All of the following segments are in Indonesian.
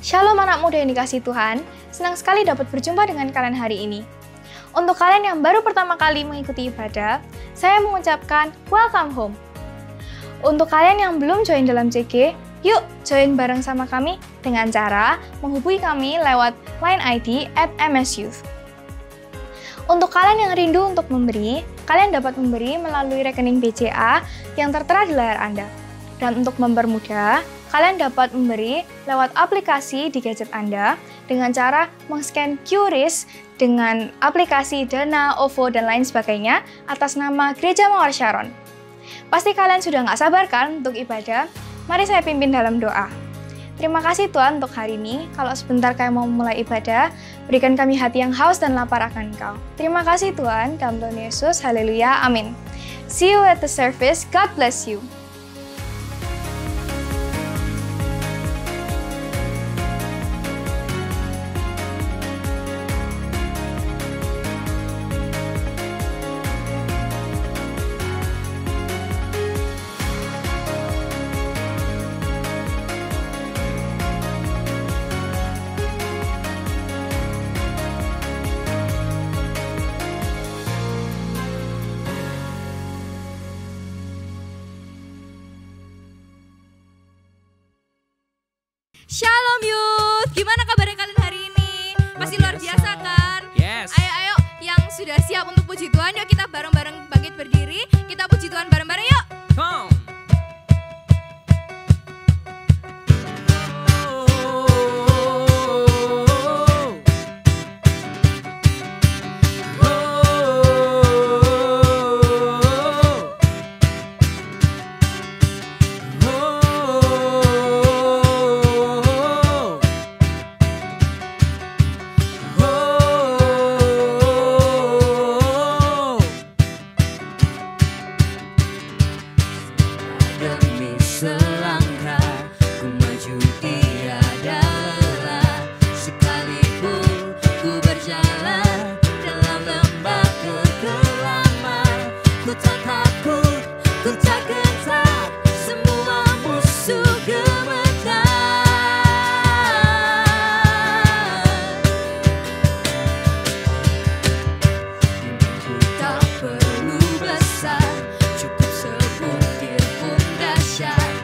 Shalom anak muda yang dikasihi Tuhan, senang sekali dapat berjumpa dengan kalian hari ini. Untuk kalian yang baru pertama kali mengikuti ibadah, saya mengucapkan welcome home. Untuk kalian yang belum join dalam CG, yuk join bareng sama kami dengan cara menghubungi kami lewat line ID @msyouth. Untuk kalian yang rindu untuk memberi, kalian dapat memberi melalui rekening BCA yang tertera di layar Anda. Dan untuk mempermudah, kalian dapat memberi lewat aplikasi di gadget Anda dengan cara men-scan QRIS dengan aplikasi Dana, OVO, dan lain sebagainya atas nama Gereja Mawar Sharon. Pasti kalian sudah nggak sabar kan untuk ibadah? Mari saya pimpin dalam doa. Terima kasih Tuhan untuk hari ini. Kalau sebentar kalian mau mulai ibadah, berikan kami hati yang haus dan lapar akan Engkau. Terima kasih Tuhan, dalam Tuhan Yesus, haleluya, amin. See you at the service, God bless you. Shalom Youth, gimana kabarnya kalian hari ini? Masih luar biasa kan? Yes. Ayo, yang sudah siap untuk puji Tuhan, yuk kita bareng-bareng bangkit berdiri. Kita puji Tuhan bareng-bareng yuk. Come. Demi selangkah ku maju tiada lelah, sekalipun ku berjalan dalam lembah kegelapan. Ku tak takut, ku tak gentar, semua musuh gemetar. Ku tak perlu besar, cukup sebutir pun dahsyat.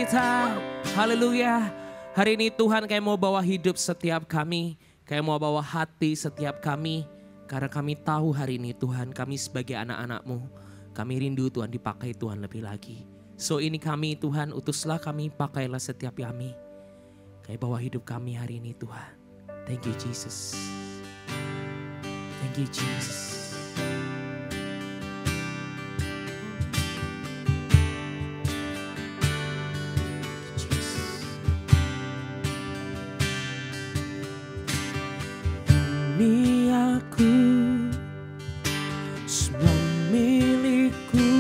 kita. Haleluya. Hari ini Tuhan kayak mau bawa hidup setiap kami. Kayak mau bawa hati setiap kami. Karena kami tahu hari ini Tuhan, kami sebagai anak-anak-Mu, kami rindu Tuhan dipakai Tuhan lebih lagi. So ini kami Tuhan, utuslah kami, pakailah setiap kami. Kayak bawa hidup kami hari ini Tuhan. Thank you Jesus. Thank you Jesus. Ini aku, semua milikku,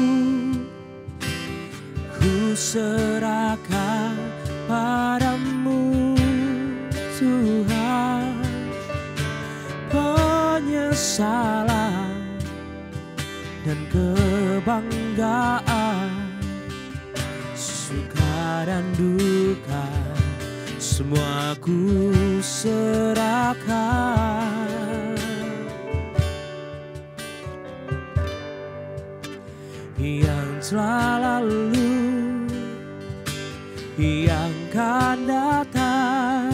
ku serahkan padamu Tuhan. Penyesalan dan kebanggaan, suka dan duka, semua ku serahkan. Yang telah lalu, yang akan datang,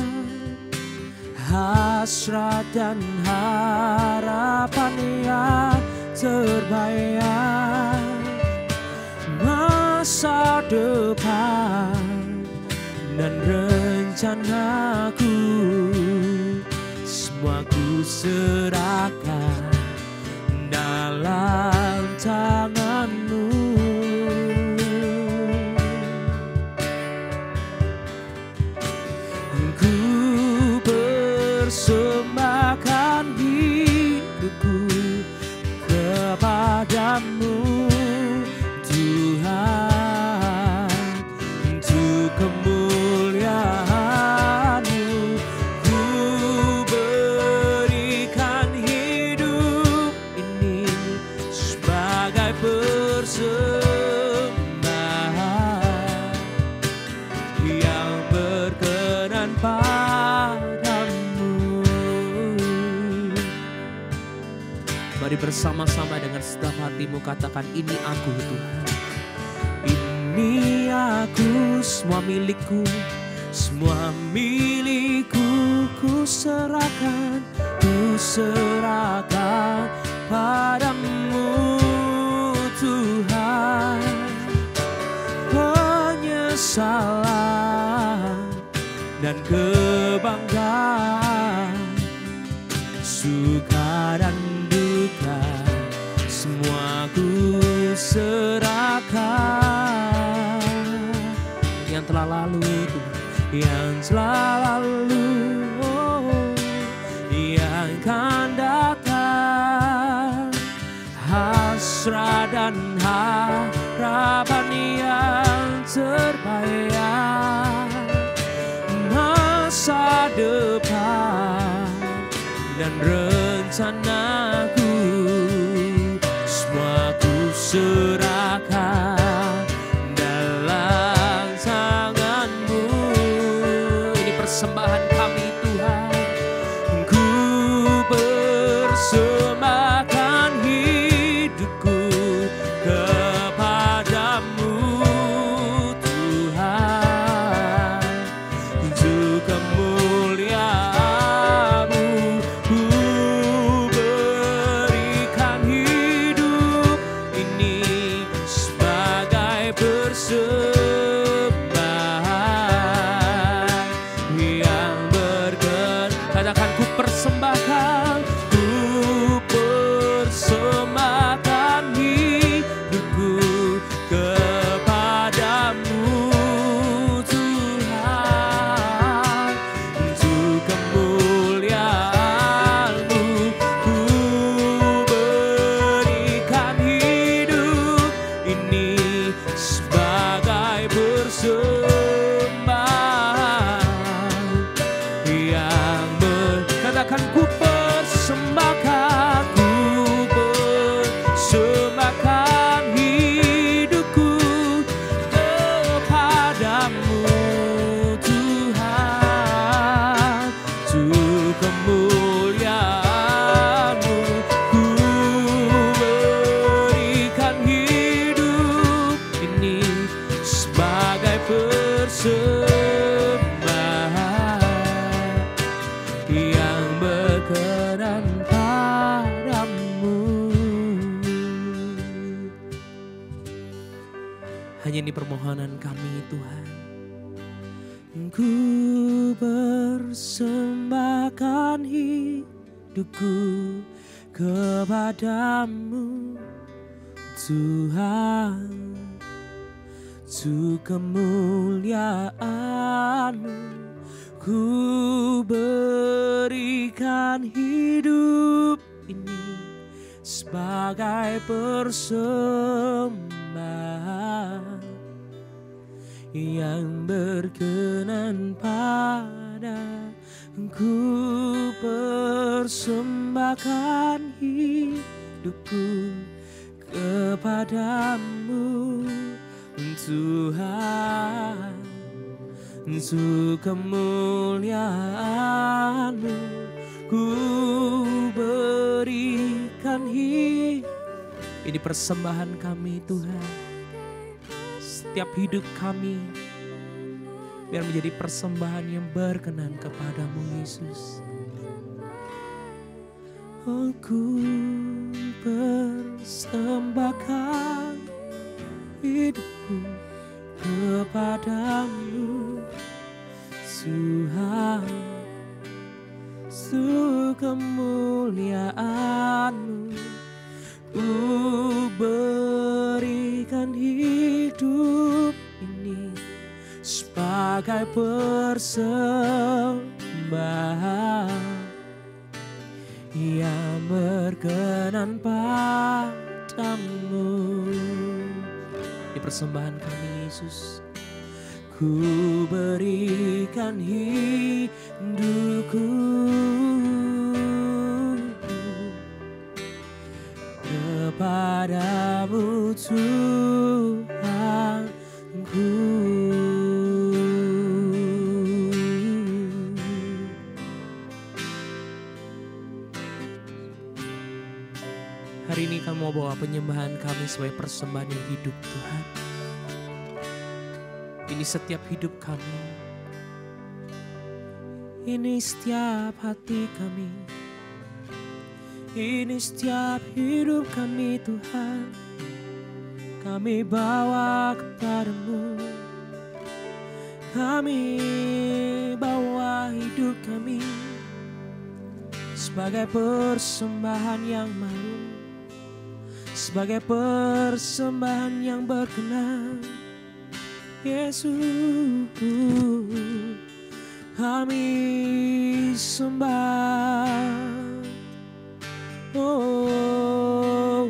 hasrat dan harapan yang terbayang, masa depan dan rencanaku, semua ku serahkan dalam tangan-Mu. Ku persembahkan hidupku kepadamu Tuhan, untuk kemuliaan-Mu. Ku berikan hidup ini sebagai persembahan yang berkenan padamu. Mari bersama-sama dengan setiap hatimu katakan, ini aku Tuhan. Ini aku, semua milikku, semua milikku, ku serahkan padamu Tuhan. Penyesalan dan kebanggaan, suka dan duka, semua ku serahkan. Yang telah lalu, yang telah lalu, yang akan datang, hasrat dan harapan yang terbayang, masa depan dan rencanaku, semua ku serahkan dalam tangan-Mu. Ini persembahan kami Tuhan. Ku persembahkan hidupku kepadamu Tuhan, untuk kemuliaan-Mu. Ku berikan hidup ini sebagai persembahan yang berkenan. Katakan, ku persembahkan hidupku kepadamu Tuhan, untuk kemuliaan-Mu. Ku berikan hidup ini sebagai persembahan yang berkenan padamu. Hanya ini permohonan kami Tuhan. Ku persembahkan hidupku kepadamu Tuhan, untuk kemuliaan-Mu ku berikan hidup ini sebagai persembahan yang berkenan pada Ku persembahkan hidupku kepadamu Tuhan, untuk kemuliaan-Mu ku berikan hidup. Ini persembahan kami Tuhan. Setiap hidup kami biar menjadi persembahan yang berkenan kepadamu Yesus. Aku persembahkan hidupku kepadamu Tuhan, untuk kemuliaan-Mu ku berikan hidup ini sebagai persembahan yang berkenan padamu. Di persembahan kami Yesus, ku berikan hidupku kepadamu Tuhanku. Hari ini kami mau bawa penyembahan kami sebagai persembahan yang hidup Tuhan. Ini setiap hidup kami. Ini setiap hati kami. Ini setiap hidup kami Tuhan. Kami bawa kepadamu. Kami bawa hidup kami sebagai persembahan yang malu, sebagai persembahan yang berkenan. Yesus, kami sembah. Oh,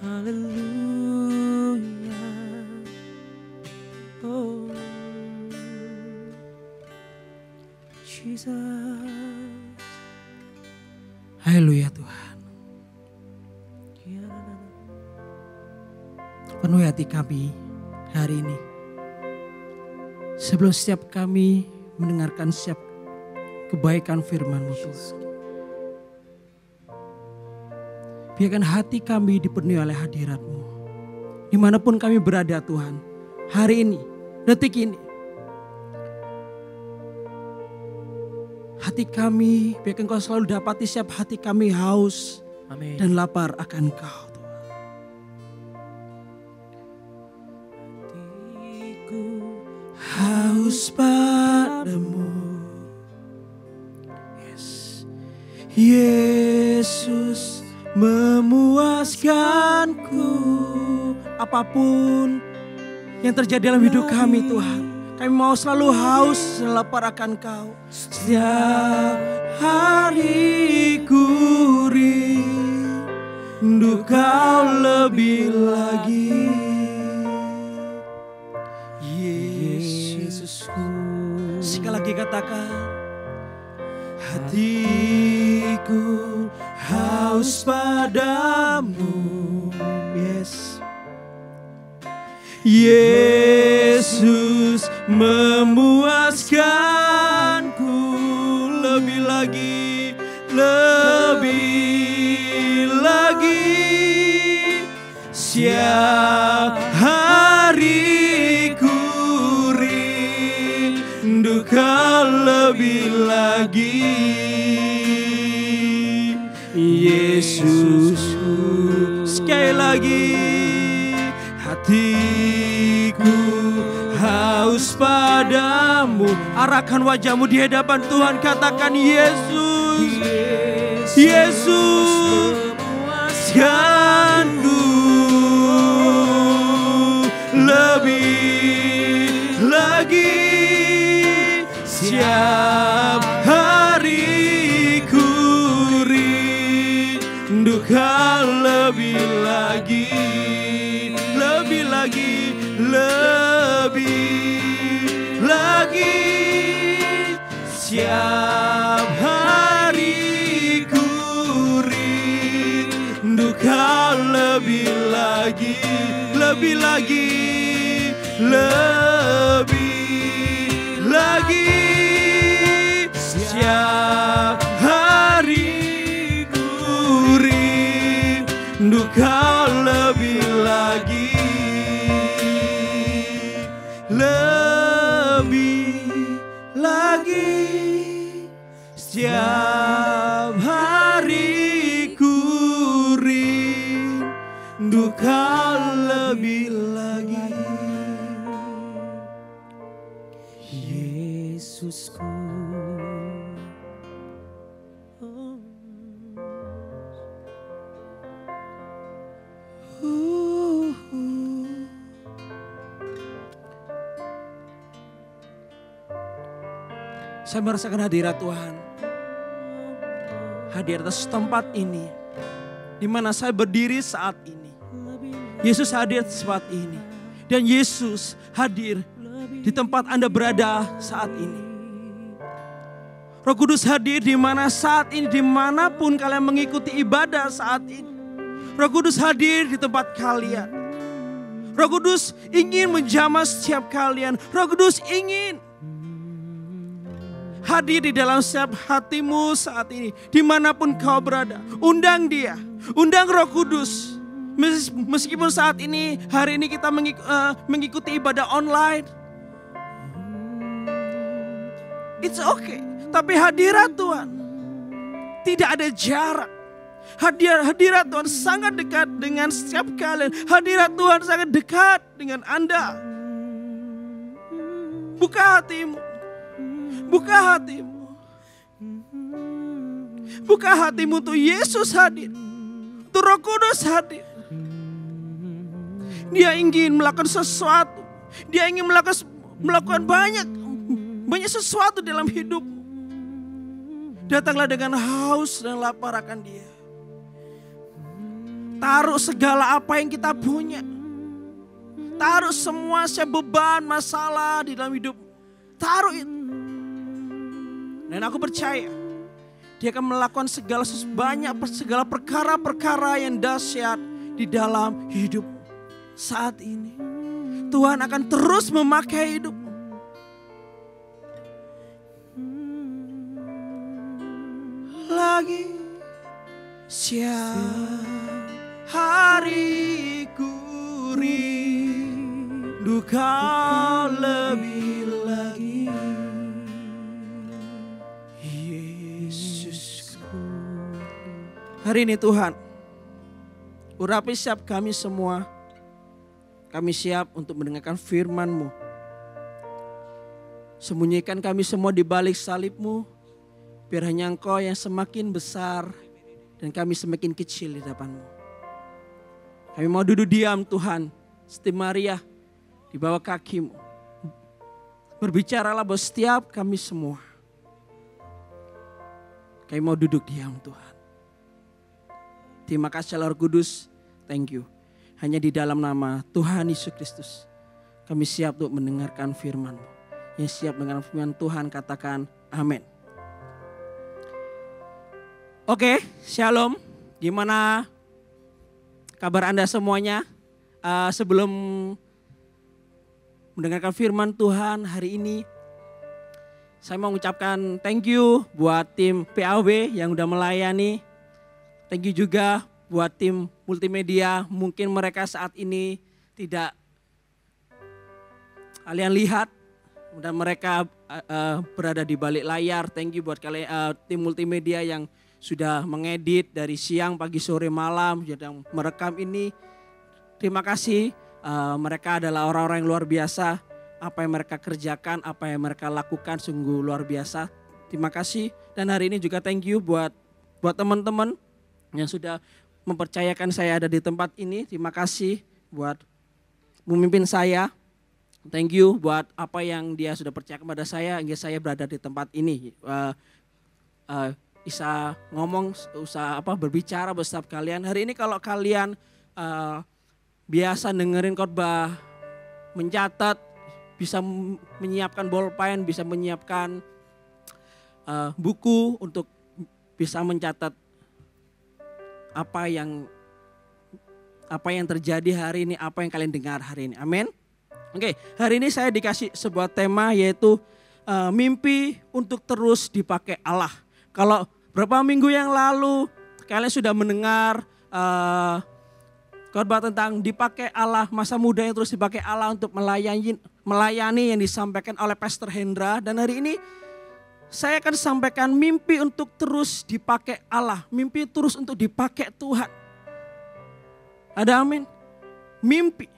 haleluya. Oh, Jesus. Haleluya Tuhan. Penuhi hati kami hari ini. Sebelum setiap kami mendengarkan setiap kebaikan firman-Mu Tuhan. Biarkan hati kami dipenuhi oleh hadirat-Mu. Dimanapun kami berada Tuhan. Hari ini, detik ini. Hati kami, biarkan Kau selalu dapati setiap hati kami haus. Amin. Dan lapar akan Kau Tuhan. Haus padamu, yes. Yesus memuaskanku. Apapun yang terjadi dalam hidup kami Tuhan, kami mau selalu haus dan lapar akan Kau. Setiap hari ku rindu Kau lebih lagi. Yesusku, sekali lagi katakan, hatiku haus padamu. Yes. Yesus memuaskanku lebih lagi, lebih lagi. Siap hariku lebih lagi. Yesusku, sekali lagi hatiku haus padamu. Arahkan wajahmu di hadapan Tuhan, katakan Yesus, Yesus memuaskanku lebih lagi. Setiap hari ku rindu Kau lebih lagi, lebih lagi, lebih lagi. Setiap hari ku rindu Kau lebih lagi, lebih lagi, lebih lagi. Setiap hari ku rindu Kau lebih lagi, lebih lagi. Setiap hari ku rindu Kau lebih lagi. Yesusku, saya merasakan hadirat Tuhan. Hadir atas tempat ini, di mana saya berdiri saat ini. Yesus hadir saat ini. Dan Yesus hadir di tempat Anda berada saat ini. Roh Kudus hadir di mana saat ini, dimanapun kalian mengikuti ibadah saat ini. Roh Kudus hadir di tempat kalian. Roh Kudus ingin menjamah setiap kalian. Roh Kudus ingin hadir di dalam setiap hatimu saat ini. Dimanapun kau berada, undang dia, undang Roh Kudus. Meskipun saat ini, hari ini kita mengikuti ibadah online, it's okay. Tapi hadirat Tuhan tidak ada jarak. Hadirat Tuhan sangat dekat dengan setiap kalian. Hadirat Tuhan sangat dekat dengan Anda. Buka hatimu. Buka hatimu. Buka hatimu untuk Yesus hadir. Untuk Roh Kudus hadir. Dia ingin melakukan sesuatu. Dia ingin melakukan banyak sesuatu dalam hidupmu. Datanglah dengan haus dan lapar akan Dia. Taruh segala apa yang kita punya. Taruh semua beban, masalah di dalam hidup. Taruh itu. Dan aku percaya Dia akan melakukan segala perkara-perkara yang dahsyat di dalam hidup saat ini. Tuhan akan terus memakai hidup. Lagi siap hari ku rindu Kau lebih lagi. Hari ini Tuhan, urapi setiap kami semua. Kami siap untuk mendengarkan firman-Mu. Sembunyikan kami semua di balik salib-Mu. Biar hanya Engkau yang semakin besar dan kami semakin kecil di hadapan-Mu. Kami mau duduk diam Tuhan, seperti Maria di bawah kaki-Mu. Berbicaralah buat setiap kami semua. Kami mau duduk diam Tuhan. Terima kasih Roh Kudus, thank you. Hanya di dalam nama Tuhan Yesus Kristus, kami siap untuk mendengarkan firman-Mu. Yang siap dengan firman Tuhan katakan amin. Oke, shalom. Gimana kabar Anda semuanya? Sebelum mendengarkan firman Tuhan hari ini, saya mau mengucapkan thank you buat tim PAW yang udah melayani. Thank you juga buat tim multimedia. Mungkin mereka saat ini tidak kalian lihat. dan mereka berada di balik layar. Thank you buat kalian tim multimedia yang sudah mengedit dari siang, pagi, sore, malam, yang merekam ini. Terima kasih, mereka adalah orang-orang yang luar biasa. Apa yang mereka kerjakan, apa yang mereka lakukan sungguh luar biasa. Terima kasih. Dan hari ini juga thank you buat teman-teman yang sudah mempercayakan saya ada di tempat ini. Terima kasih buat memimpin saya. Thank you buat apa yang dia sudah percaya kepada saya hingga saya berada di tempat ini. Bisa ngomong, berbicara bersama kalian. Hari ini kalau kalian biasa dengerin khotbah, mencatat, bisa menyiapkan bolpen, bisa menyiapkan buku untuk bisa mencatat apa yang terjadi hari ini, apa yang kalian dengar hari ini. Amin. Oke, hari ini saya dikasih sebuah tema yaitu mimpi untuk terus dipakai Allah. Kalau beberapa minggu yang lalu kalian sudah mendengar khotbah tentang dipakai Allah, masa muda yang terus dipakai Allah untuk melayani yang disampaikan oleh Pastor Hendra. Dan hari ini saya akan sampaikan mimpi untuk terus dipakai Allah, mimpi terus untuk dipakai Tuhan. Ada amin? Mimpi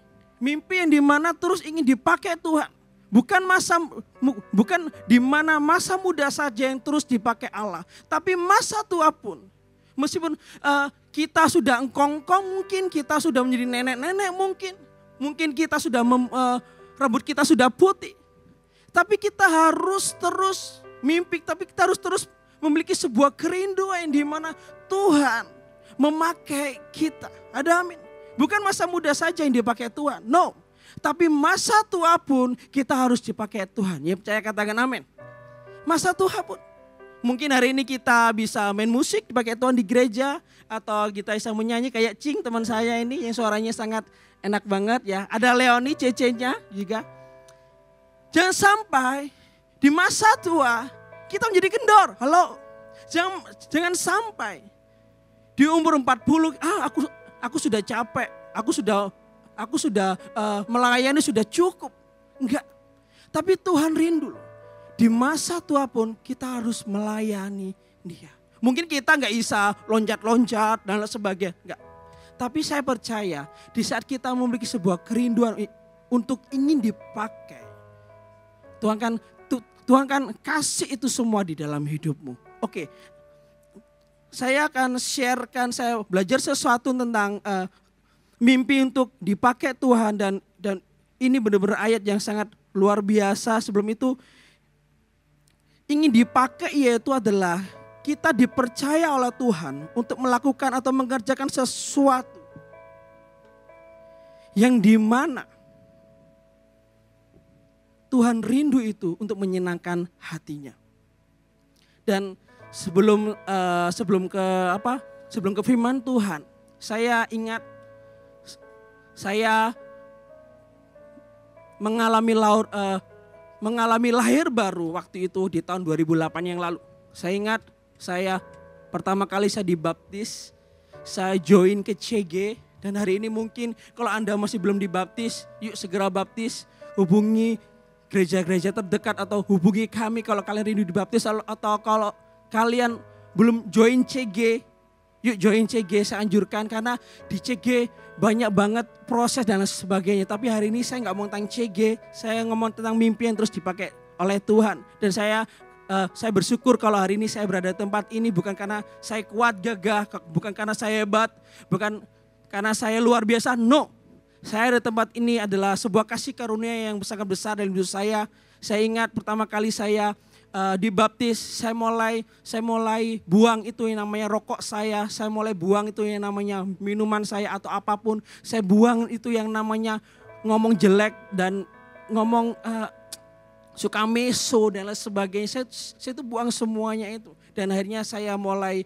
yang dimana terus ingin dipakai Tuhan. Bukan di mana masa muda saja yang terus dipakai Allah. Tapi masa tua pun. Meskipun kita sudah engkong-engkong mungkin, kita sudah menjadi nenek-nenek mungkin. Mungkin kita sudah rambut kita sudah putih. Tapi kita harus terus mimpi, tapi kita harus terus memiliki sebuah kerinduan yang dimana Tuhan memakai kita. Ada amin? Bukan masa muda saja yang dipakai Tuhan, no. Tapi masa tua pun kita harus dipakai Tuhan. Ya percaya katakan amin. Masa tua pun. Mungkin hari ini kita bisa main musik dipakai Tuhan di gereja. Atau kita bisa menyanyi kayak Cing teman saya ini yang suaranya sangat enak banget ya. Ada Leoni cecenya juga. Jangan sampai di masa tua kita menjadi kendor. Halo. Jangan sampai di umur 40 aku sudah capek, aku sudah melayani sudah cukup. Enggak. Tapi Tuhan rindu. Di masa tua pun kita harus melayani Dia. Mungkin kita nggak bisa loncat-loncat dan lain sebagainya. Enggak. Tapi saya percaya di saat kita memiliki sebuah kerinduan untuk ingin dipakai. Tuhan kan kasih itu semua di dalam hidupmu. Oke. Saya akan sharekan, saya belajar sesuatu tentang mimpi untuk dipakai Tuhan dan ini benar-benar ayat yang sangat luar biasa. Sebelum itu ingin dipakai yaitu adalah kita dipercaya oleh Tuhan untuk melakukan atau mengerjakan sesuatu yang dimana Tuhan rindu itu untuk menyenangkan hatinya. Dan sebelum ke firman Tuhan, saya ingat saya mengalami lahir baru waktu itu di tahun 2008 yang lalu. Saya ingat saya pertama kali saya dibaptis, saya join ke CG dan hari ini mungkin kalau Anda masih belum dibaptis, yuk segera baptis, hubungi gereja-gereja terdekat atau hubungi kami kalau kalian rindu dibaptis atau kalau kalian belum join CG, yuk join CG, saya anjurkan karena di CG banyak banget proses dan sebagainya. Tapi hari ini saya nggak mau tentang CG, saya ngomong tentang mimpi yang terus dipakai oleh Tuhan. Dan saya bersyukur kalau hari ini saya berada di tempat ini bukan karena saya kuat gagah, bukan karena saya hebat, bukan karena saya luar biasa, no. Saya di tempat ini adalah sebuah kasih karunia yang sangat besar dalam hidup saya. Saya ingat pertama kali saya dibaptis, saya mulai buang itu yang namanya rokok saya mulai buang itu yang namanya minuman saya atau apapun. Saya buang itu yang namanya ngomong jelek dan ngomong suka meso dan lain sebagainya. Saya itu buang semuanya itu. Dan akhirnya saya mulai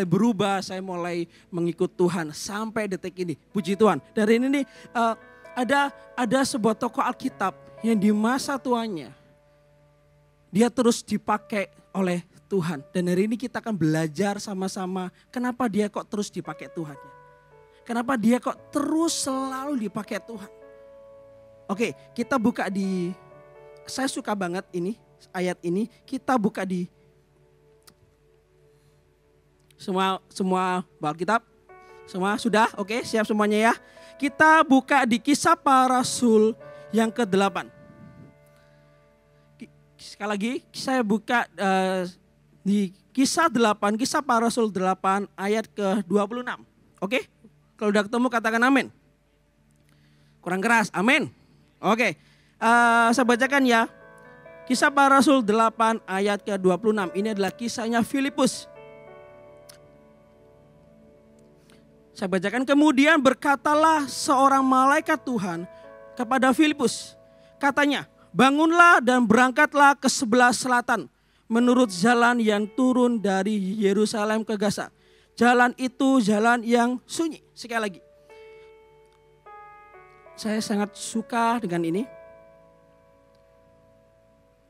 berubah, saya mulai mengikut Tuhan sampai detik ini. Puji Tuhan. Dari ini nih ada sebuah tokoh Alkitab yang di masa tuanya dia terus dipakai oleh Tuhan. Dan hari ini kita akan belajar sama-sama kenapa dia kok terus dipakai Tuhan. Kenapa dia kok terus selalu dipakai Tuhan. Oke, kita buka di saya suka banget ini, ayat ini. Kita buka di semua bawa kitab. Semua sudah? Oke, siap semuanya ya. Kita buka di Kisah Para Rasul yang ke-8. Sekali lagi saya buka di Kisah 8, Kisah Para Rasul 8 ayat ke-26. Oke? Kalau udah ketemu katakan amin. Kurang keras, amin. Oke. Saya bacakan ya. Kisah Para Rasul 8 ayat ke-26. Ini adalah kisahnya Filipus. Saya bacakan, kemudian berkatalah seorang malaikat Tuhan kepada Filipus. Katanya, bangunlah dan berangkatlah ke sebelah selatan menurut jalan yang turun dari Yerusalem ke Gaza. Jalan itu jalan yang sunyi. Sekali lagi. Saya sangat suka dengan ini.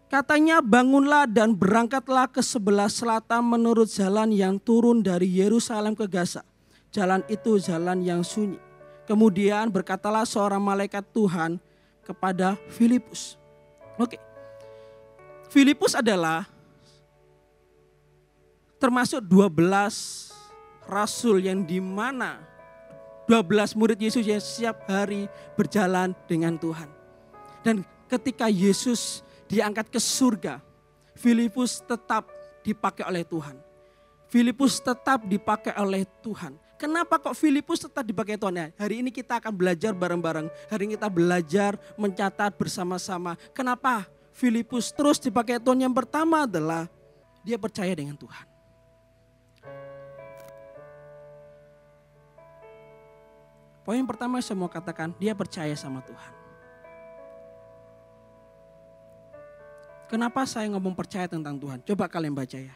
Katanya bangunlah dan berangkatlah ke sebelah selatan menurut jalan yang turun dari Yerusalem ke Gaza. Jalan itu jalan yang sunyi. Kemudian berkatalah seorang malaikat Tuhan kepada Filipus. Oke. Filipus adalah termasuk 12 rasul yang dimana 12 murid Yesus yang setiap hari berjalan dengan Tuhan. Dan ketika Yesus diangkat ke surga, Filipus tetap dipakai oleh Tuhan. Filipus tetap dipakai oleh Tuhan. Kenapa kok Filipus tetap dipakai Tuhan? Ya, hari ini kita akan belajar bareng-bareng. Hari ini kita belajar mencatat bersama-sama. Kenapa Filipus terus dipakai Tuhan? Yang pertama adalah dia percaya dengan Tuhan. Poin yang pertama saya mau katakan, dia percaya sama Tuhan. Kenapa saya ngomong percaya tentang Tuhan? Coba kalian baca ya.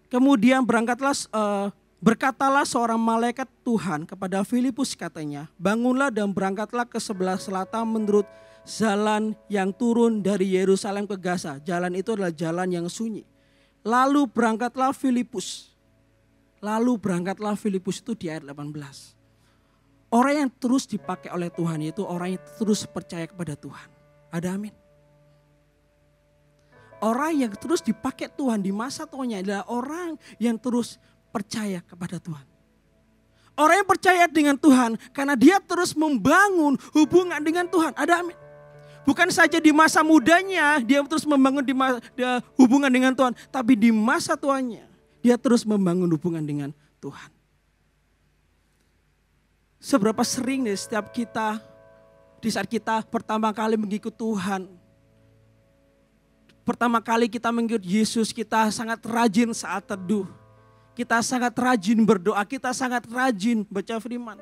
Kemudian berkatalah seorang malaikat Tuhan kepada Filipus katanya, bangunlah dan berangkatlah ke sebelah selatan menurut jalan yang turun dari Yerusalem ke Gaza. Jalan itu adalah jalan yang sunyi. Lalu berangkatlah Filipus. Itu di ayat 18. Orang yang terus dipakai oleh Tuhan itu orang yang terus percaya kepada Tuhan. Ada amin. Orang yang terus dipakai Tuhan di masa tuanya adalah orang yang terus percaya kepada Tuhan. Orang yang percaya dengan Tuhan karena dia terus membangun hubungan dengan Tuhan. Ada amin. Bukan saja di masa mudanya dia terus membangun hubungan dengan Tuhan. Tapi di masa tuanya dia terus membangun hubungan dengan Tuhan. Seberapa sering nih setiap kita di saat kita pertama kali mengikut Tuhan. Pertama kali kita mengikut Yesus, kita sangat rajin saat teduh. Kita sangat rajin berdoa, kita sangat rajin baca firman.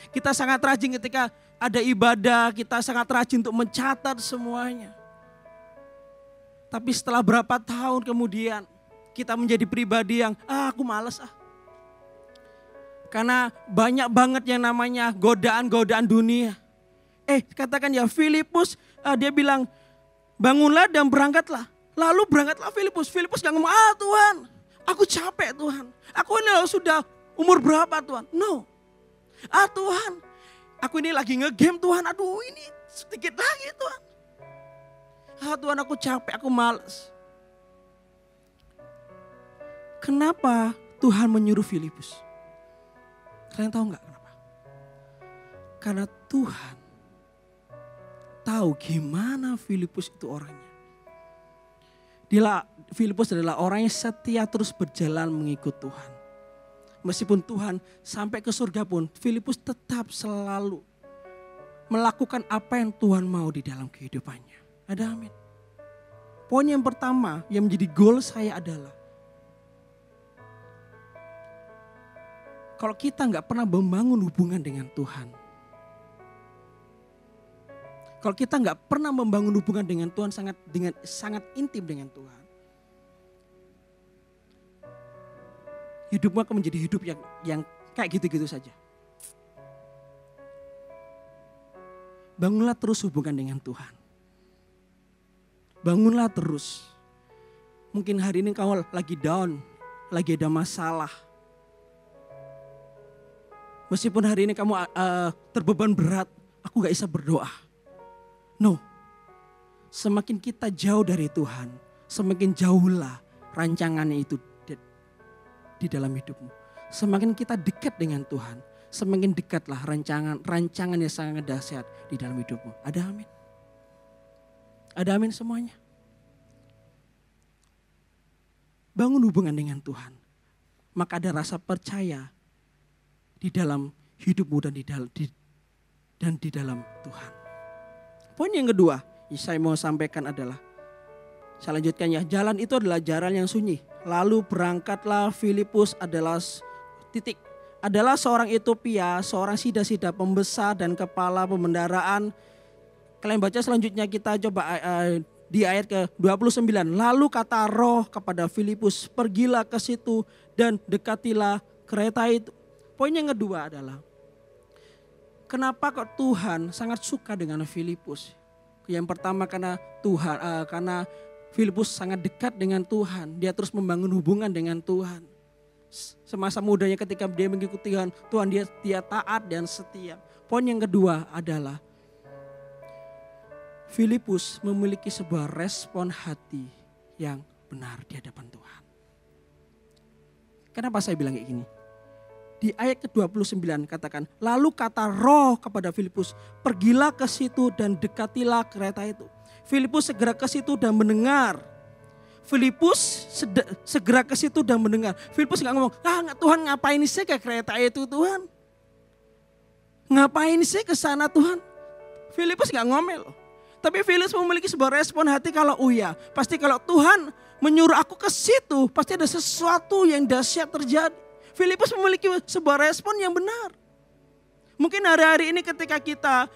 Kita sangat rajin ketika ada ibadah, kita sangat rajin untuk mencatat semuanya. Tapi setelah berapa tahun kemudian, kita menjadi pribadi yang, aku malas . Karena banyak banget yang namanya godaan-godaan dunia. Katakan ya Filipus, dia bilang, bangunlah dan berangkatlah. Lalu berangkatlah Filipus. Filipus gak ngomong, Tuhan, aku capek Tuhan. Aku ini sudah umur berapa Tuhan? No. Tuhan, aku ini lagi nge-game Tuhan. Aduh ini sedikit lagi Tuhan. Tuhan aku capek, aku malas. Kenapa Tuhan menyuruh Filipus? Kalian tahu gak kenapa? Karena Tuhan tahu gimana Filipus itu orangnya. Filipus adalah orang yang setia terus berjalan mengikut Tuhan. Meskipun Tuhan sampai ke surga pun, Filipus tetap selalu melakukan apa yang Tuhan mau di dalam kehidupannya. Ada amin. Poin yang pertama yang menjadi goal saya adalah, kalau kita gak pernah membangun hubungan dengan Tuhan, kalau kita gak pernah membangun hubungan dengan Tuhan sangat intim dengan Tuhan, hidupmu akan menjadi hidup yang kayak gitu-gitu saja. Bangunlah terus hubungan dengan Tuhan. Bangunlah terus. Mungkin hari ini kamu lagi down, lagi ada masalah. Meskipun hari ini kamu terbeban berat, aku gak bisa berdoa. No. Semakin kita jauh dari Tuhan, semakin jauhlah rancangannya itu di dalam hidupmu. Semakin kita dekat dengan Tuhan, semakin dekatlah rancangan yang sangat dahsyat di dalam hidupmu. Ada amin? Ada amin semuanya? Bangun hubungan dengan Tuhan. Maka ada rasa percaya di dalam hidupmu dan di dalam Tuhan. Poin yang kedua yang saya mau sampaikan adalah, saya lanjutkan ya, jalan itu adalah jalan yang sunyi. Lalu berangkatlah Filipus adalah seorang Etiopia, seorang sida-sida pembesar dan kepala pembendaraan. Kalian baca selanjutnya, kita coba di ayat ke-29. Lalu kata Roh kepada Filipus, pergilah ke situ dan dekatilah kereta itu. Poin yang kedua adalah, kenapa kok Tuhan sangat suka dengan Filipus? Yang pertama karena karena Filipus sangat dekat dengan Tuhan. Dia terus membangun hubungan dengan Tuhan. Semasa mudanya ketika dia mengikuti Tuhan, dia taat dan setia. Poin yang kedua adalah Filipus memiliki sebuah respon hati yang benar di hadapan Tuhan. Kenapa saya bilang kayak gini? Di ayat ke-29 katakan, lalu kata Roh kepada Filipus, pergilah ke situ dan dekatilah kereta itu. Filipus segera ke situ dan mendengar. Segera ke situ dan mendengar. Filipus gak ngomong, Tuhan ngapain sih ke kereta itu Tuhan? Ngapain sih ke sana Tuhan? Filipus gak ngomel loh. Tapi Filipus memiliki sebuah respon hati kalau pasti kalau Tuhan menyuruh aku ke situ, pasti ada sesuatu yang dahsyat terjadi. Filipus memiliki sebuah respon yang benar. Mungkin hari-hari ini ketika kita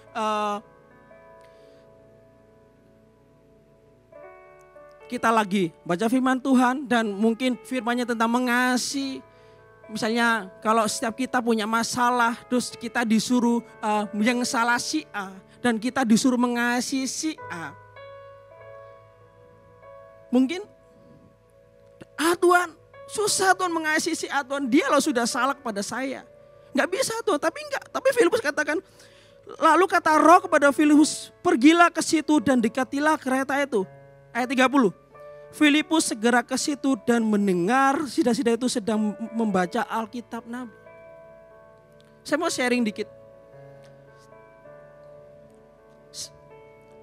lagi baca firman Tuhan dan mungkin firmannya tentang mengasihi. Misalnya kalau setiap kita punya masalah, terus kita disuruh yang salah si A dan kita disuruh mengasihi si A. Mungkin, Tuhan, susah Tuhan mengasihi si A, Tuhan, dia loh sudah salah kepada saya. Enggak bisa Tuhan, tapi Filipus katakan, lalu kata Roh kepada Filipus, pergilah ke situ dan dekatilah kereta itu. Ayat 30. Filipus segera ke situ dan mendengar sida-sida itu sedang membaca Alkitab Nabi. Saya mau sharing dikit.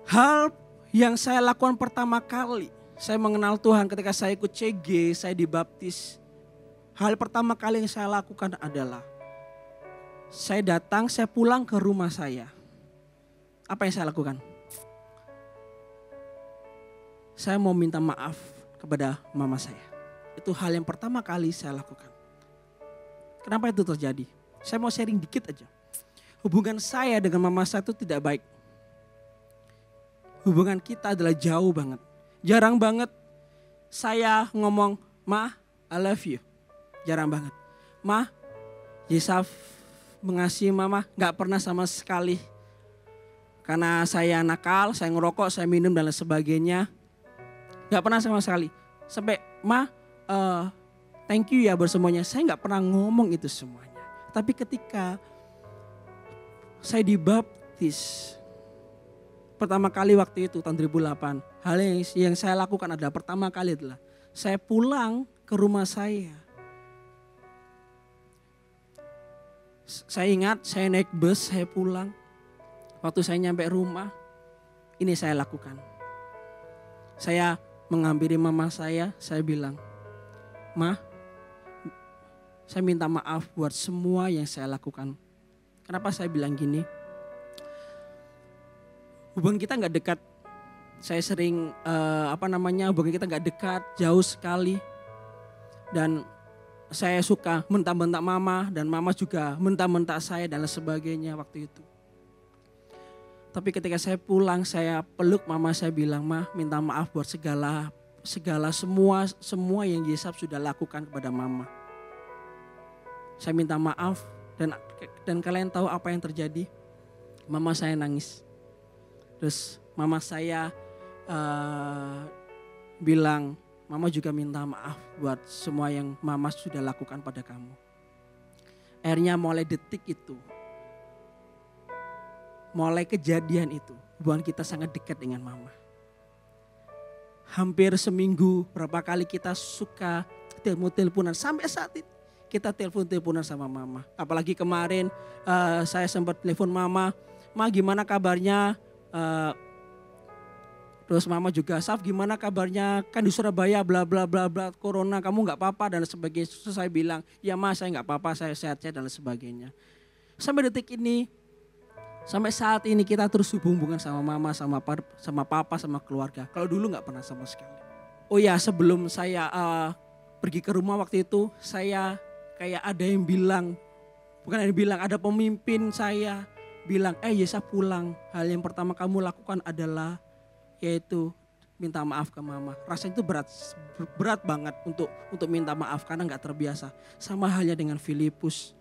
Hal yang saya lakukan pertama kali, saya mengenal Tuhan ketika saya ikut CG, saya dibaptis. Hal pertama kali yang saya lakukan adalah, saya pulang ke rumah saya. Apa yang saya lakukan? Saya mau minta maaf kepada mama saya. Itu hal yang pertama kali saya lakukan. Kenapa itu terjadi? Saya mau sharing dikit aja. Hubungan saya dengan mama saya itu tidak baik. Hubungan kita adalah jauh banget. Jarang banget saya ngomong, Ma, I love you. Jarang banget. Ma, Yesaf mengasihi mama, gak pernah sama sekali. Karena saya nakal, saya ngerokok, saya minum dan lain sebagainya. Gak pernah sama sekali. Sampai, Ma, thank you ya buat semuanya. Saya gak pernah ngomong itu semuanya. Tapi ketika saya dibaptis, pertama kali waktu itu tahun 2008, hal yang saya lakukan adalah pertama kali adalah saya pulang ke rumah saya. Saya ingat saya naik bus, saya pulang. Waktu saya nyampe rumah, ini saya lakukan. Saya menghampiri mama saya bilang, Ma, saya minta maaf buat semua yang saya lakukan. Kenapa saya bilang gini? Hubungan kita gak dekat. Saya sering, hubungan kita gak dekat, jauh sekali. Dan saya suka mentak-mentak mama dan mama juga mentak-mentak saya dan sebagainya waktu itu. Tapi ketika saya pulang, saya peluk mama, saya bilang, Ma, minta maaf buat segala semua yang Yesaf sudah lakukan kepada mama. Saya minta maaf dan kalian tahu apa yang terjadi? Mama saya nangis. Terus mama saya bilang, Mama juga minta maaf buat semua yang mama sudah lakukan pada kamu. Akhirnya mulai detik itu, mulai kejadian itu, hubungan kita sangat dekat dengan mama. Hampir seminggu berapa kali kita suka telepon-teleponan sampai saat itu. Kita telepon-teleponan sama mama. Apalagi kemarin saya sempat telepon mama, "Ma, gimana kabarnya?" Terus mama juga, "Saf, gimana kabarnya? Kan di Surabaya bla bla bla bla, corona, kamu nggak apa-apa?" dan sebagainya. Terus saya bilang, "Ya Ma, saya nggak apa-apa, saya sehat-sehat," dan sebagainya. Sampai detik ini, sampai saat ini kita terus hubungan sama mama, sama papa, sama keluarga. Kalau dulu nggak pernah sama sekali. Oh ya, sebelum saya pergi ke rumah waktu itu, saya kayak ada yang bilang, bukan ada yang bilang, ada pemimpin saya bilang, Yesa pulang. Hal yang pertama kamu lakukan adalah yaitu minta maaf ke mama. Rasanya itu berat banget untuk minta maaf karena nggak terbiasa. Sama halnya dengan Filipus,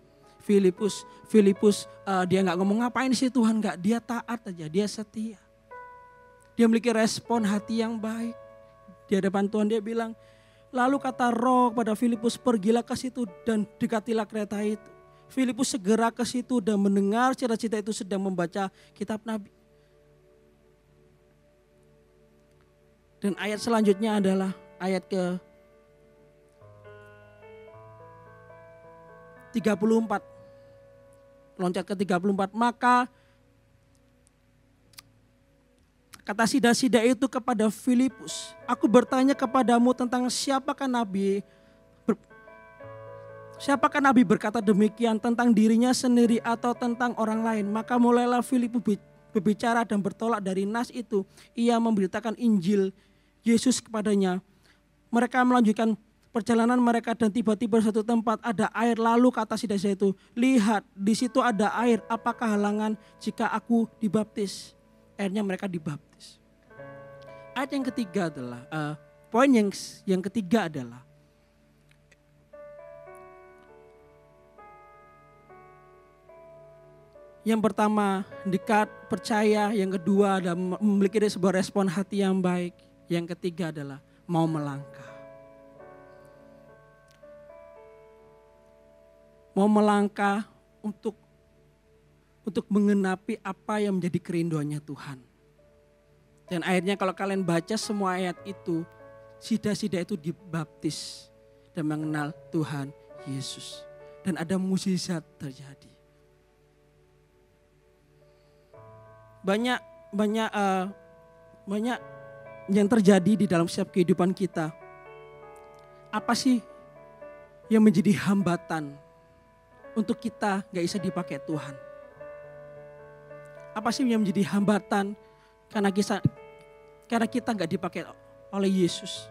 dia nggak ngomong ngapain sih Tuhan, nggak, dia taat aja, dia setia. Dia memiliki respon hati yang baik. Di hadapan Tuhan dia bilang, lalu kata Roh pada Filipus, pergilah ke situ dan dekatilah kereta itu. Filipus segera ke situ dan mendengar cita-cita itu sedang membaca kitab Nabi. Dan ayat selanjutnya adalah ayat ke 34. Loncat ke 34. Maka kata sida-sida itu kepada Filipus, "Aku bertanya kepadamu tentang siapakah Nabi berkata demikian, tentang dirinya sendiri atau tentang orang lain?" Maka mulailah Filipus berbicara dan bertolak dari nas itu. Ia memberitakan Injil Yesus kepadanya. Mereka melanjutkan perjalanan mereka dan tiba-tiba di satu tempat ada air. Lalu kata sida-sida itu, "Lihat, di situ ada air. Apakah halangan jika aku dibaptis?" Akhirnya mereka dibaptis. Ayat yang ketiga adalah, poin yang ketiga adalah, yang pertama dekat, percaya. Yang kedua adalah memiliki sebuah respon hati yang baik. Yang ketiga adalah mau melangkah. Mau melangkah untuk mengenapi apa yang menjadi kerinduannya Tuhan. Dan akhirnya kalau kalian baca semua ayat itu, sida-sida itu dibaptis dan mengenal Tuhan Yesus. Dan ada mukjizat terjadi. Banyak yang terjadi di dalam setiap kehidupan kita. Apa sih yang menjadi hambatan untuk kita gak bisa dipakai Tuhan? Apa sih yang menjadi hambatan karena kita gak dipakai oleh Yesus?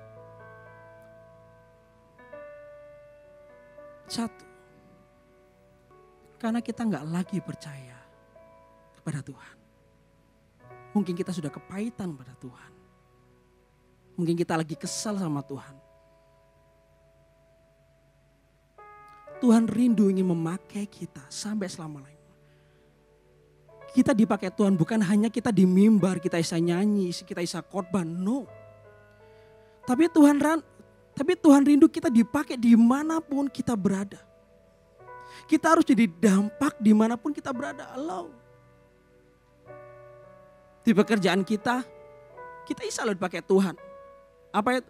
Satu, karena kita gak lagi percaya kepada Tuhan. Mungkin kita sudah kepahitan pada Tuhan. Mungkin kita lagi kesal sama Tuhan. Tuhan rindu ingin memakai kita sampai selama-lamanya. Kita dipakai Tuhan bukan hanya kita di mimbar, kita bisa nyanyi, kita bisa khotbah, no. Tapi Tuhan rindu kita dipakai dimanapun kita berada. Kita harus jadi dampak dimanapun kita berada. Di pekerjaan kita bisa loh dipakai Tuhan. Apa itu?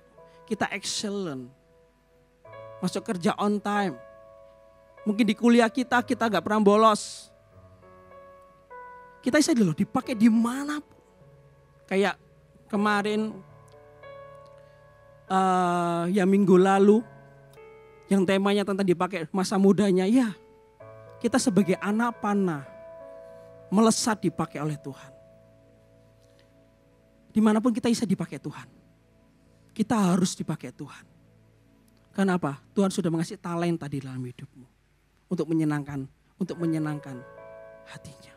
Kita excellent. Masuk kerja on time. Mungkin di kuliah kita gak pernah bolos. Kita bisa loh dipakai dimanapun. Kayak kemarin, ya minggu lalu, yang temanya tentang dipakai masa mudanya. Ya, kita sebagai anak panah, melesat dipakai oleh Tuhan. Dimanapun kita bisa dipakai Tuhan. Kita harus dipakai Tuhan. Kenapa? Tuhan sudah mengasih talenta di dalam hidupmu. Untuk menyenangkan hatinya.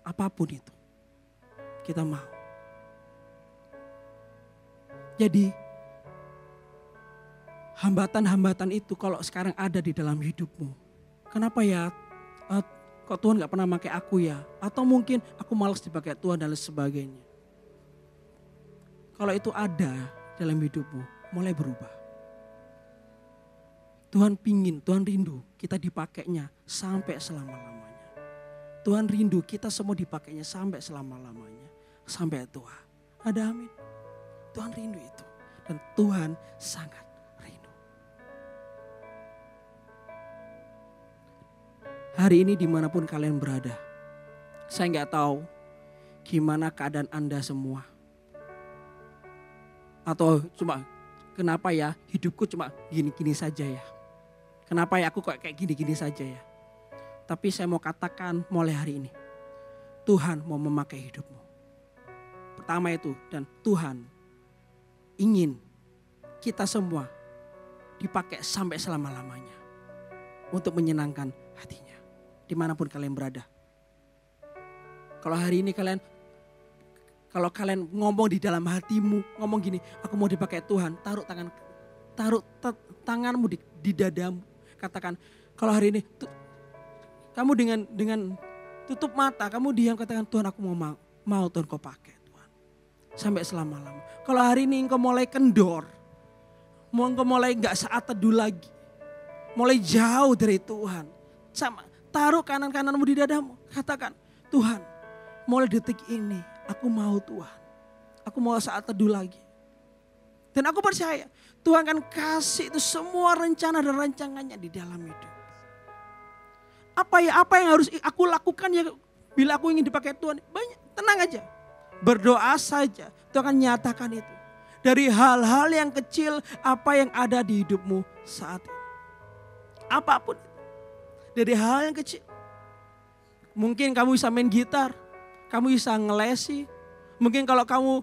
Apapun itu. Kita mau. Jadi hambatan-hambatan itu kalau sekarang ada di dalam hidupmu. Kenapa ya? Kok Tuhan gak pernah pakai aku ya? Atau mungkin aku malas dipakai Tuhan dan sebagainya. Kalau itu ada dalam hidupmu, mulai berubah. Tuhan rindu kita dipakainya sampai selama-lamanya. Tuhan rindu kita semua dipakainya sampai selama-lamanya. Sampai tua. Ada amin. Tuhan rindu itu. Dan Tuhan sangat rindu. Hari ini dimanapun kalian berada. Saya nggak tahu gimana keadaan Anda semua. Atau cuma kenapa ya hidupku cuma gini-gini saja ya. Kenapa ya aku kok kayak gini-gini saja ya. Tapi saya mau katakan mulai hari ini. Tuhan mau memakai hidupmu. Pertama itu, dan Tuhan ingin kita semua dipakai sampai selama-lamanya. Untuk menyenangkan hatinya. Dimanapun kalian berada. Kalau hari ini kalian ngomong di dalam hatimu, ngomong gini, aku mau dipakai Tuhan, taruh tanganmu di dadamu. Katakan, kalau hari ini kamu dengan tutup mata, kamu diam, katakan, Tuhan aku mau Tuhan kau pakai Tuhan. Sampai selama-lama. Kalau hari ini engkau mulai kendor, engkau mulai gak saat teduh lagi, mulai jauh dari Tuhan. Taruh kanan-kananmu di dadamu, katakan, Tuhan mulai detik ini aku mau Tuhan. Aku mau saat teduh lagi. Dan aku percaya Tuhan akan kasih itu semua rencana dan rancangannya di dalam hidup. Apa yang harus aku lakukan ya bila aku ingin dipakai Tuhan? Banyak, tenang aja. Berdoa saja, Tuhan akan nyatakan itu. Dari hal-hal yang kecil apa yang ada di hidupmu saat ini. Apapun. Dari hal yang kecil. Mungkin kamu bisa main gitar, kamu bisa ngelesi. Mungkin kalau kamu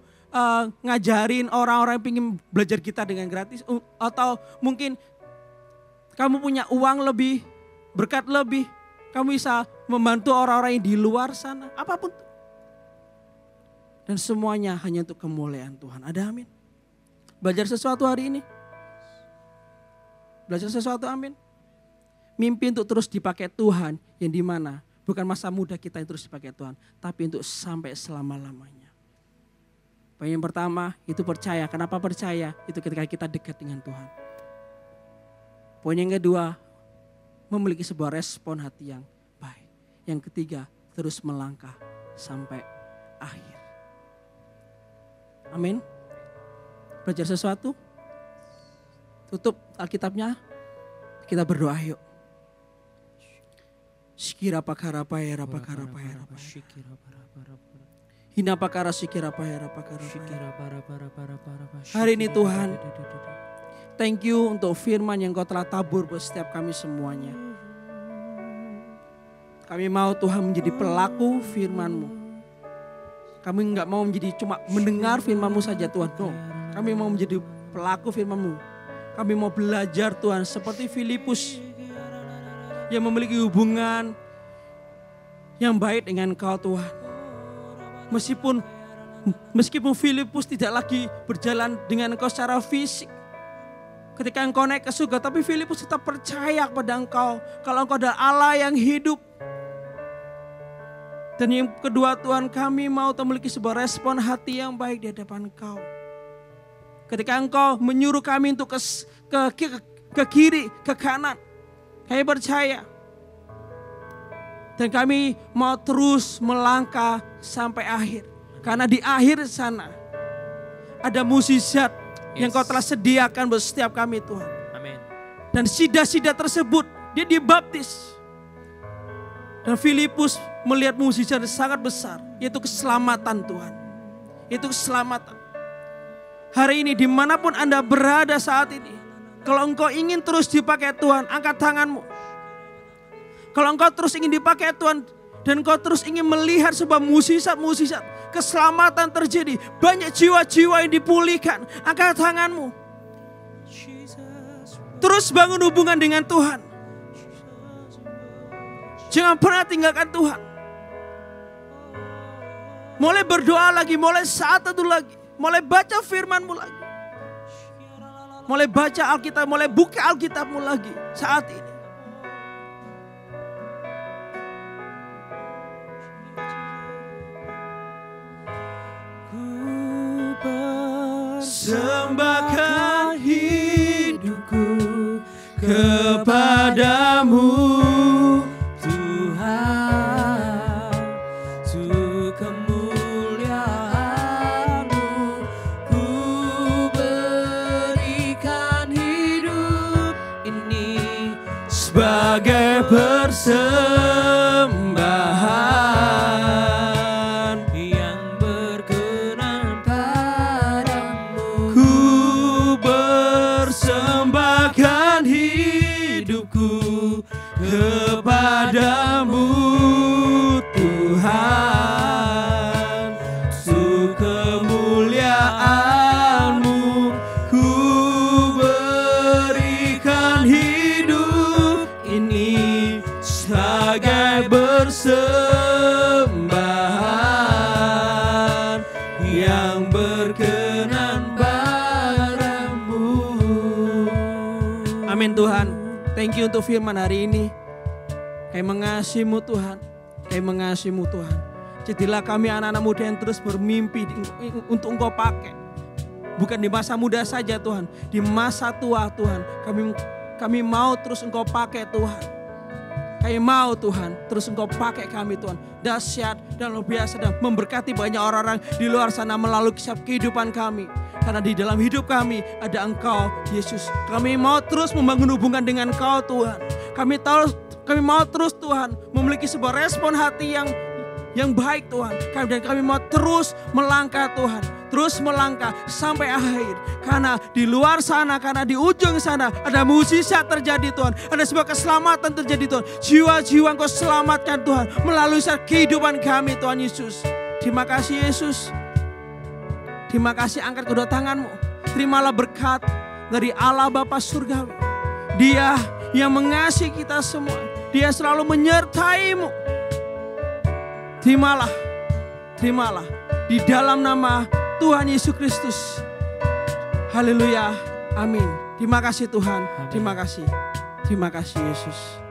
ngajarin orang-orang yang ingin belajar gitar dengan gratis. Atau mungkin kamu punya uang lebih, berkat lebih. Kamu bisa membantu orang-orang yang di luar sana. Apapun. Dan semuanya hanya untuk kemuliaan Tuhan. Ada amin. Belajar sesuatu hari ini. Belajar sesuatu amin. Mimpi untuk terus dipakai Tuhan. Yang dimana bukan masa muda kita yang terus dipakai Tuhan. Tapi untuk sampai selama-lamanya. Poin yang pertama itu percaya. Kenapa percaya? Itu ketika kita dekat dengan Tuhan. Poin yang kedua, memiliki sebuah respon hati yang baik. Yang ketiga, terus melangkah sampai akhir. Amin. Belajar sesuatu. Tutup Alkitabnya. Kita berdoa yuk. Shikira pakara paya rapakara paya rapaya. Hina pakara shikira paya rapakara paya. Hari ini Tuhan, thank you untuk firman yang Kau telah tabur buat setiap kami semuanya. Kami mau Tuhan menjadi pelaku firman-Mu. Kami enggak mau menjadi cuma mendengar firman-Mu saja Tuhan. No. Kami mau menjadi pelaku firman-Mu. Kami mau belajar Tuhan seperti Filipus. Yang memiliki hubungan yang baik dengan Kau Tuhan. Meskipun Filipus tidak lagi berjalan dengan Engkau secara fisik. Ketika Engkau naik ke surga, tapi Filipus tetap percaya kepada Engkau. Kalau Engkau adalah Allah yang hidup. Dan yang kedua Tuhan, kami mau memiliki sebuah respon hati yang baik di hadapan Engkau. Ketika Engkau menyuruh kami untuk ke kiri, ke kanan. Kami percaya. Dan kami mau terus melangkah sampai akhir. Karena di akhir sana ada mukjizat yang Kau telah sediakan buat setiap kami Tuhan. Amin. Dan sida-sida tersebut dia dibaptis. Dan Filipus melihat mukjizat yang sangat besar. Yaitu keselamatan Tuhan. Itu keselamatan. Hari ini dimanapun Anda berada saat ini. Kalau engkau ingin terus dipakai Tuhan, angkat tanganmu. Kalau engkau terus ingin dipakai Tuhan dan engkau terus ingin melihat sebuah mukjizat-mukjizat, keselamatan terjadi, banyak jiwa-jiwa yang dipulihkan, angkat tanganmu. Terus bangun hubungan dengan Tuhan. Jangan pernah tinggalkan Tuhan. Mulai berdoa lagi, mulai saat itu lagi, mulai baca firman-Mu lagi. Mulai baca Alkitab, mulai buka Alkitab-Mu lagi saat ini. Ku persembahkan hidupku kepadamu Tuhan. sebagai persembahan yang berkenan padamu. ku persembahkan hidupku kepadamu Tuhan, untuk kemuliaan-Mu ku berikan hidup ini sebagai persembahan yang berkenan padamu. Amin Tuhan. Thank you untuk firman hari ini. Kami mengasihi-Mu Tuhan. Kami mengasihi-Mu Tuhan. Jadilah kami anak-anak muda yang terus bermimpi untuk Engkau pakai. Bukan di masa muda saja Tuhan. Di masa tua Tuhan. Kami mau terus Engkau pakai Tuhan. Kami mau Tuhan terus Engkau pakai kami Tuhan. Dahsyat dan luar biasa dan memberkati banyak orang-orang di luar sana melalui kisah kehidupan kami. Karena di dalam hidup kami ada Engkau, Yesus. Kami mau terus membangun hubungan dengan Engkau, Tuhan. Kami mau terus, Tuhan, memiliki sebuah respon hati yang baik, Tuhan. Dan kami mau terus melangkah, Tuhan. Terus melangkah sampai akhir. Karena di luar sana, karena di ujung sana ada mukjizat terjadi, Tuhan. Ada sebuah keselamatan terjadi, Tuhan. Jiwa-jiwa Engkau selamatkan, Tuhan. Melalui kehidupan kami, Tuhan Yesus. Terima kasih, Yesus. Terima kasih, angkat kedua tanganmu. Terimalah berkat dari Allah Bapa Surgawi. Dia yang mengasihi kita semua. Dia selalu menyertai-Mu. Terimalah. Terimalah. Di dalam nama Tuhan Yesus Kristus. Haleluya. Amin. Terima kasih Tuhan. Terima kasih. Terima kasih Yesus.